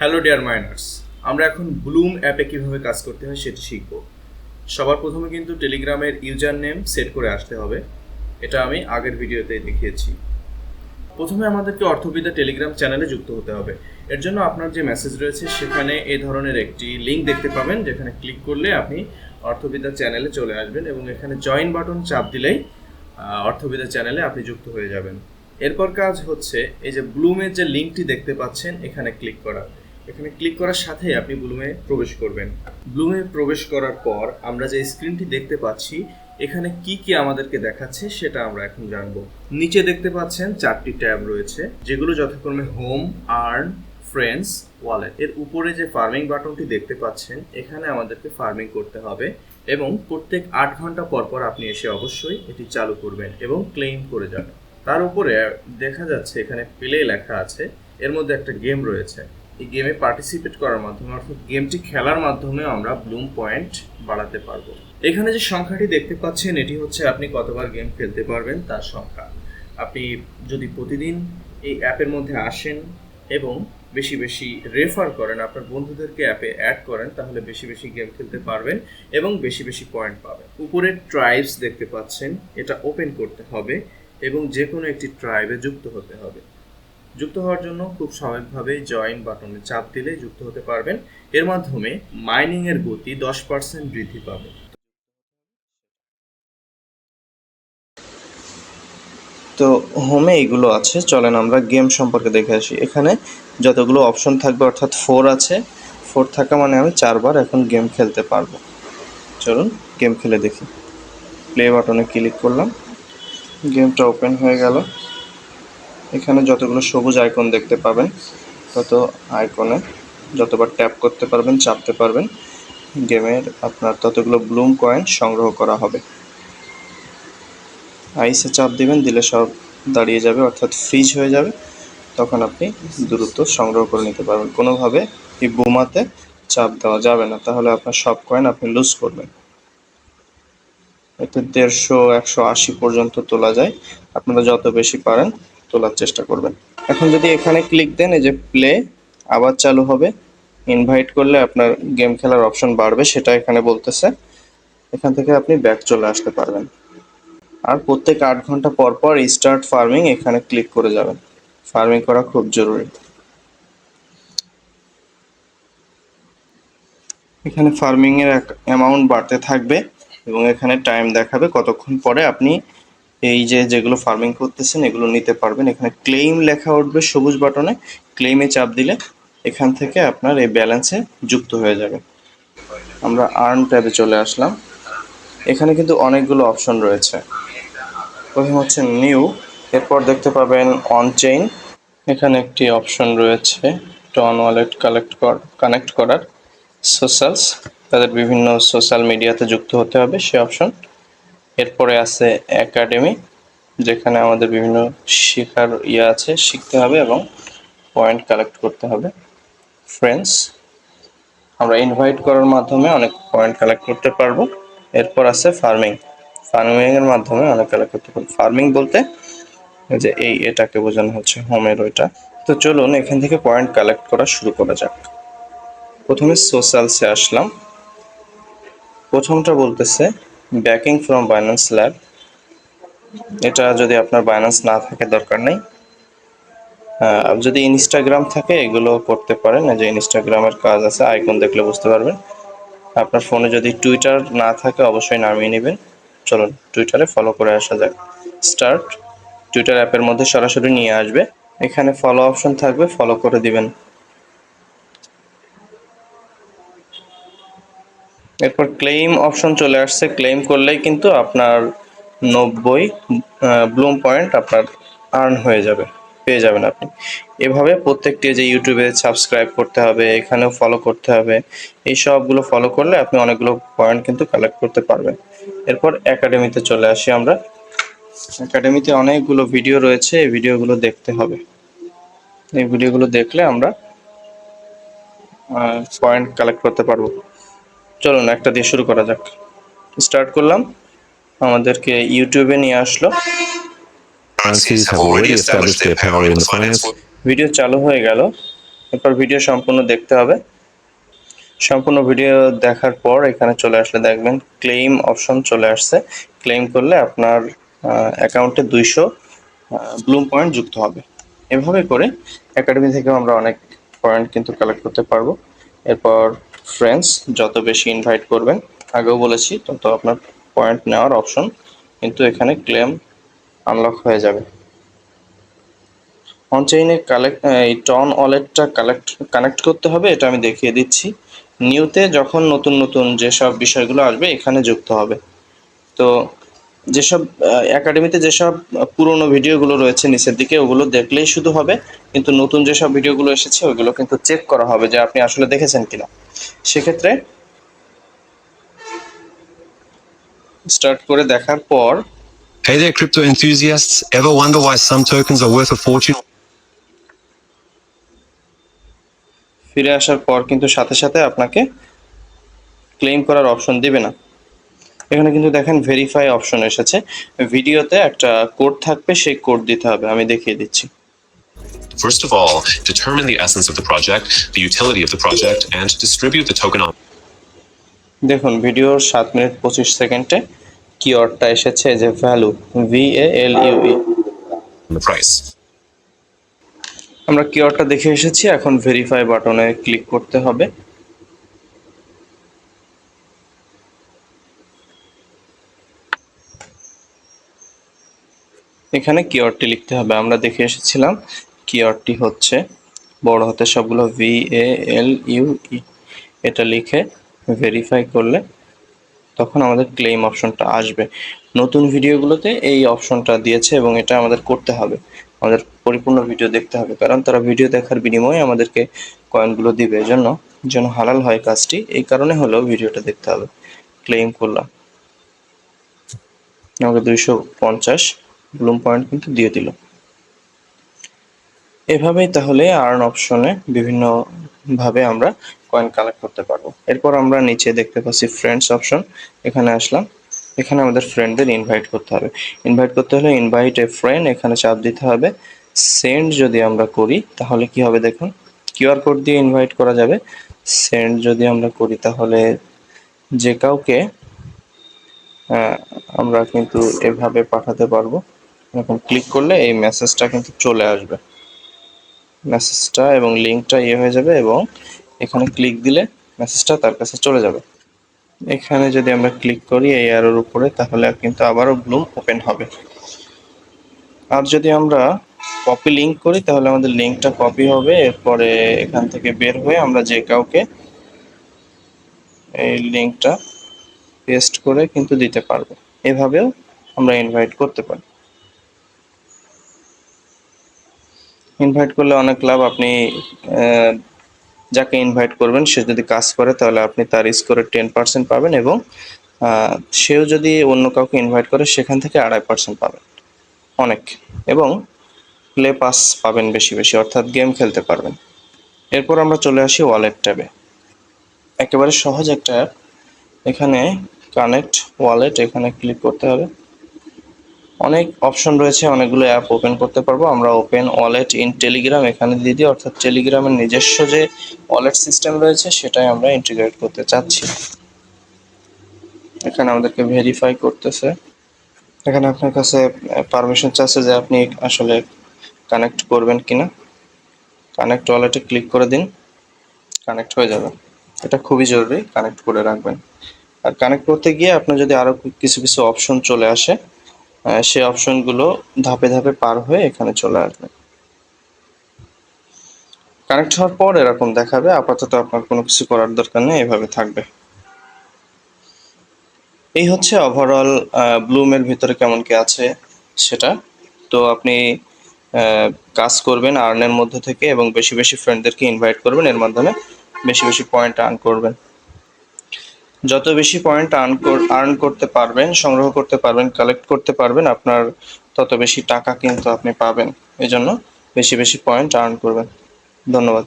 Hello dear minors, আমরা এখন Bloom অ্যাপে কিভাবে কাজ করতে হয় সেটি শিখব। সবার প্রথমে কিন্তু টেলিগ্রামের ইউজার নেম সেট করে আসতে হবে। এটা আমি আগের ভিডিওতে দেখিয়েছি। প্রথমে আমাদেরকে অর্থবিদ্যা টেলিগ্রাম চ্যানেলে যুক্ত হতে হবে। এর জন্য আপনার যে মেসেজ রয়েছে সেখানে এই ধরনের একটি লিঙ্ক দেখতে পাবেন, যেখানে ক্লিক করলে আপনি অর্থবিদ্যা চ্যানেলে চলে আসবেন এবং এখানে জয়েন বাটন চাপ দিলেই অর্থবিদ্যা চ্যানেলে আপনি যুক্ত হয়ে যাবেন। এরপর কাজ হচ্ছে এই যে ব্লুমের যে লিঙ্কটি দেখতে পাচ্ছেন এখানে ক্লিক করা। এখানে ক্লিক করার সাথেই আপনি ব্লুমে প্রবেশ করবেন। ব্লুমে প্রবেশ করার পর আমরা যে স্ক্রিনটি দেখতে পাচ্ছি এখানে কি কি আমাদেরকে দেখাচ্ছে সেটা আমরা এখন জানবো। নিচে দেখতে পাচ্ছেন 4টি ট্যাব রয়েছে, যেগুলো যথাক্রমে হোম, আর্ন, ফ্রেন্ডস, ওয়ালেট। এর উপরে যে ফার্মিং বাটনটি দেখতে পাচ্ছেন এখানে আমাদেরকে ফার্মিং করতে হবে এবং প্রত্যেক 8 ঘন্টা পর পর আপনি এসে অবশ্যই এটি চালু করবেন এবং ক্লেম করে যাবেন। তার উপরে দেখা যাচ্ছে এখানে প্লে লেখা আছে, এর মধ্যে একটা গেম রয়েছে। এই গেমে পার্টিসিপেট করার মাধ্যমে অর্থাৎ গেমটি খেলার মাধ্যমে আমরা ব্লুম পয়েন্ট বাড়াতে পারবো। এখানে যে সংখ্যাটি দেখতে পাচ্ছেন এটি হচ্ছে আপনি কতবার গেম খেলতে পারবেন তার সংখ্যা। আপনি যদি প্রতিদিন এই অ্যাপের মধ্যে আসেন এবং বেশি বেশি রেফার করেন, আপনার বন্ধুদেরকে অ্যাপে অ্যাড করেন, তাহলে বেশি বেশি গেম খেলতে পারবেন এবং বেশি বেশি পয়েন্ট পাবেন। উপরে ট্রাইবস দেখতে পাচ্ছেন, এটা ওপেন করতে হবে এবং যে কোনো একটি ট্রাইবে যুক্ত হতে হবে। যুক্ত হওয়ার জন্য খুব স্বাভাবিকভাবে জয়েন বাটনে চাপ দিলে যুক্ত হতে পারবেন। এর মাধ্যমে মাইনিংয়ের গতি 10% বৃদ্ধি পাবে। তো হোমে এইগুলো আছে, চলেন আমরা গেম সম্পর্কে দেখে আসি। এখানে যতগুলো অপশন থাকবে অর্থাৎ 4 আছে, 4 থাকা মানে আমি 4বার এখন গেম খেলতে পারবো। চলুন গেম খেলে দেখি। প্লে বাটনে ক্লিক করলাম, গেমটা ওপেন হয়ে গেল। এখানে যতগুলো সবুজ আইকন দেখতে পাবেন তত আইকনে যতবার ট্যাপ করতে পারবেন, চাপতে পারবেন, গেমের আপনার ততগুলো ব্লুম কয়েন সংগ্রহ করা হবে। আইসে চাপ দিবেন, দিলে সব দাঁড়িয়ে যাবে অর্থাৎ ফ্রিজ হয়ে যাবে। তখন আপনি দ্রুত সংগ্রহ করে নিতে পারবেন। কোনোভাবে এই বোমাতে চাপ দেওয়া যাবে না, তাহলে আপনার সব কয়েন আপনি লুজ করবেন। এতে 150, 180 পর্যন্ত তোলা যায়। আপনারা যত বেশি পারেন তোলার চেষ্টা করবেন। এখন যদি এখানে ক্লিক দেন, এই যে প্লে আবার চালু হবে। ইনভাইট করলে আপনার গেম খেলার অপশন বাড়বে, সেটা এখানে বলতেছে। এখান থেকে আপনি ব্যাক চলে আসতে পারবেন। আর প্রত্যেক 8 ঘন্টা পর পর স্টার্ট ফার্মিং এখানে ক্লিক করে যাবেন। ফার্মিং করা খুব জরুরি। এখানে ফার্মিং এর অ্যামাউন্ট বাড়তে থাকবে এবং এখানে টাইম দেখাবে কতক্ষণ পরে আপনি এই যেগুলো ফার্মিং করতেছেন এগুলো নিতে পারবেন। এখানে ক্লেইম লেখা উঠবে সবুজ বাটনে, ক্লেইমে চাপ দিলে এখান থেকে আপনার এই ব্যালেন্সে যুক্ত হয়ে যাবে। আমরা আর্ন ট্যাবে চলে আসলাম। এখানে কিন্তু অনেকগুলো অপশন রয়েছে। প্রথম হচ্ছে নিউ, এরপর দেখতে পাবেন অন চেইন। এখানে একটি অপশন রয়েছে টন ওয়ালেট কানেক্ট করার। সোশ্যালস, তাদের বিভিন্ন সোশ্যাল মিডিয়াতে যুক্ত হতে হবে সে অপশন। এরপরে আছে একাডেমি, যেখানে আমাদের বিভিন্ন শেখার আছে, শিখতে হবে এবং পয়েন্ট কালেক্ট করতে হবে। ফ্রেন্ডস, আমরা ইনভাইট করার মাধ্যমে অনেক পয়েন্ট কালেক্ট করতে পারবো। এরপর আছে ফার্মিং, ফার্মিং এর মাধ্যমে অনেক কালেক্ট করতে পারবো। ফার্মিং বলতে যে এটাকে বোঝানো হচ্ছে, হোমের ওইটা। তো চলুন এখান থেকে পয়েন্ট কালেক্ট করা শুরু করা যাক। প্রথমে সোশ্যালসে আসলাম। প্রথমটা বলতেছে ব্যাকিং ফ্রম বাইন্যান্স ল্যাব। এটা যদি আপনার বাইন্যান্স না থাকে দরকার নেই। যদি ইনস্টাগ্রাম থাকে এগুলো করতে পারেন, যে ইনস্টাগ্রামের কাজ আছে, আইকন দেখলে বুঝতে পারবেন। আপনার ফোনে যদি টুইটার না থাকে অবশ্যই নামিয়ে নেবেন। চলুন টুইটারে ফলো করে আসা যাক। স্টার্ট, টুইটার অ্যাপের মধ্যে সরাসরি নিয়ে আসবে। এখানে ফলো অপশন থাকবে, ফলো করে দিবেন। এরপর ক্লেইম অপশন চলে আসছে, ক্লেইম করলেই কিন্তু আপনার 90 ব্লুম পয়েন্ট আপনার আর্ন হয়ে যাবে, পেয়ে যাবেন আপনি। এভাবে প্রত্যেকটি যে ইউটিউবে সাবস্ক্রাইব করতে হবে, এখানেও ফলো করতে হবে, এই সবগুলো ফলো করলে আপনি অনেকগুলো পয়েন্ট কিন্তু কালেক্ট করতে পারবেন। এরপর একাডেমিতে চলে আসি আমরা। একাডেমিতে অনেকগুলো ভিডিও রয়েছে, এই ভিডিওগুলো দেখতে হবে। এই ভিডিওগুলো দেখলে আমরা পয়েন্ট কালেক্ট করতে পারবো। চলুন একটা দিয়ে শুরু করা যাক। স্টার্ট করলাম, আমাদেরকে ইউটিউবে নিয়ে আসলো। Currencies have already established their power in the finance world. Video চালু হয়ে গেল। এরপর ভিডিও সম্পূর্ণ দেখতে হবে। সম্পূর্ণ ভিডিও দেখার পর এখানে চলে আসলে দেখবেন ক্লেইম অপশন চলে আসছে। ক্লেইম করলে আপনার অ্যাকাউন্টে 200 ব্লুম পয়েন্ট যুক্ত হবে। এভাবে করে একাডেমি থেকে আমরা অনেক পয়েন্ট কিন্তু কালেক্ট করতে পারবো। এরপর ফ্রেন্ডস যত বেশি ইনভাইট করবেন, আগেও বলেছি, তত আপনার পয়েন্ট নেওয়ার অপশন কিন্তু এখানে ক্লেম আনলক হয়ে যাবে। অনচেইনে এই টন ওয়ালেটটা কানেক্ট করতে হবে, এটা আমি দেখিয়ে দিচ্ছি। নিউতে যখন নতুন নতুন যেসব বিষয়গুলো আসবে এখানে যুক্ত হবে। তো যেসব একাডেমিতে যেসব পুরনো ভিডিওগুলো রয়েছে নিচের দিকে, ওগুলো দেখলেই শুধু হবে, কিন্তু নতুন যেসব ভিডিওগুলো এসেছে ওইগুলো কিন্তু চেক করা হবে যে আপনি আসলে দেখেছেন কিনা। সেক্ষেত্রে স্টার্ট করে দেখার পর Hey there, crypto enthusiasts. Ever wonder why some tokens are worth a fortune? ফিরে আসার পর কিন্তু সাথে সাথে আপনাকে ক্লেম করার অপশন দিবে না। এখানে কিন্তু দেখেন ভেরিফাই অপশন এসেছে। ভিডিওতে একটা কোড থাকবে, সেই কোড দিতে হবে, আমি দেখিয়ে দিচ্ছি। First of all, determine the essence of the project, the utility of the project, and distribute the token on দেখুন ভিডিওর 7 মিনিট 25 সেকেন্ডে কিওয়ার্ডটা এসেছে যে ভ্যালু, VALUE। the price. আমরা কিওয়ার্ডটা দেখে এসেছি, এখন ভেরিফাই বাটনে ক্লিক করতে হবে। এখানে কিওয়ার্ডটি লিখতে হবে, আমরা দেখে এসেছিলাম কিওয়ার্ডটি হচ্ছে বড় হাতে সবগুলো VALUE। এটা লিখে ভেরিফাই করলে তখন আমাদের ক্লেম অপশনটা আসবে। নতুন ভিডিওগুলোতে এই অপশনটা দিয়েছে এবং এটা আমাদের করতে হবে, আমাদের পরিপূর্ণ ভিডিও দেখতে হবে, কারণ তারা ভিডিও দেখার বিনিময়ে আমাদেরকে কয়েনগুলো দিবে। এজন্য যেন হালাল হয় কাজটি, এই কারণে হলো ভিডিওটা দেখতে হবে। ক্লেম করলাম, আমাকে 250 ব্লুম পয়েন্ট কিন্তু দিয়ে দিল। এভাবেই তাহলে আর্ন অপশনে বিভিন্নভাবে আমরা কয়েন কালেক্ট করতে পারবো। এরপর আমরা নিচে দেখতে পাচ্ছি ফ্রেন্ডস অপশন, এখানে আসলাম। এখানে আমাদের ফ্রেন্ডদের ইনভাইট করতে হবে। ইনভাইট করতে হলে ইনভাইট এ ফ্রেন্ড এখানে চাপ দিতে হবে। সেন্ড যদি আমরা করি তাহলে কি হবে দেখুন, কিউআর কোড দিয়ে ইনভাইট করা যাবে। সেন্ড যদি আমরা করি তাহলে যে কাউকে আমরা কিন্তু এভাবে পাঠাতে পারবো। এখন ক্লিক করলে এই মেসেজটা কিন্তু চলে আসবে, মেসেজটা এবং লিঙ্কটা হয়ে যাবে এবং এখানে ক্লিক দিলে মেসেজটা তার কাছে চলে যাবে। এখানে যদি আমরা ক্লিক করি এই অ্যারোর উপরে তাহলে কিন্তু আবারও ব্লুম ওপেন হবে। আর যদি আমরা কপি লিঙ্ক করি তাহলে আমাদের লিঙ্কটা কপি হবে, এরপরে এখান থেকে বের হয়ে আমরা যে কাউকে এই লিঙ্কটা পেস্ট করে কিন্তু দিতে পারবো। এভাবেও আমরা ইনভাইট করতে পারি। ইনভাইট করলে অনেক লাভ, আপনি যাকে ইনভাইট করবেন সে যদি কাজ করে তাহলে আপনি তার স্কোরে 10% পাবেন এবং সেও যদি অন্য কাউকে ইনভাইট করে সেখান থেকে 2.5% পাবেন, অনেক। এবং প্লে পাস পাবেন বেশি বেশি, অর্থাৎ গেম খেলতে পারবেন। এরপর আমরা চলে আসি ওয়ালেট ট্যাবে। একেবারে সহজ একটা অ্যাপ, এখানে কানেক্ট ওয়ালেট, এখানে ক্লিক করতে হবে। অনেক অপশন রয়েছে, অনেকগুলো অ্যাপ ওপেন করতে পারবো। আমরা ওপেন ওয়ালেট ইন টেলিগ্রাম এখানে দিয়ে দিই, অর্থাৎ টেলিগ্রামের নিজস্ব যে ওয়ালেট সিস্টেম রয়েছে সেটাই আমরা ইন্টিগ্রেট করতে চাচ্ছি। এখানে আমাদেরকে ভেরিফাই করতেছে, এখানে আপনার কাছে পারমিশন চাচ্ছে যে আপনি আসলে কানেক্ট করবেন কিনা। কানেক্ট ওয়ালেটে ক্লিক করে দিন, কানেক্ট হয়ে যাবে। এটা খুবই জরুরি, কানেক্ট করে রাখবেন। আর কানেক্ট করতে গিয়ে আপনার যদি আরও কিছু কিছু অপশন চলে আসে, সেই অপশনগুলো ধাপে ধাপে পার হয়ে এখানে চলে আসবে। কানেক্ট হওয়ার পর এরকম দেখাবে। আপাতত আপনার কোনো কিছু করার দরকার নেই, এভাবে থাকবে। এই হচ্ছে ওভারঅল ব্লুমের ভিতরে কেমন কি আছে সেটা। তো আপনি কাজ করবেন আর্নের মধ্যে থেকে এবং বেশি বেশি ফ্রেন্ডদেরকে ইনভাইট করবেন, এর মাধ্যমে বেশি বেশি পয়েন্ট আর্ন করবেন। যত বেশি পয়েন্ট আর্ন করতে পারবেন, সংগ্রহ করতে পারবেন, কালেক্ট করতে পারবেন, আপনার তত বেশি টাকা কিন্তু আপনি পাবেন। এজন্য বেশি বেশি পয়েন্ট আর্ন করবেন। ধন্যবাদ।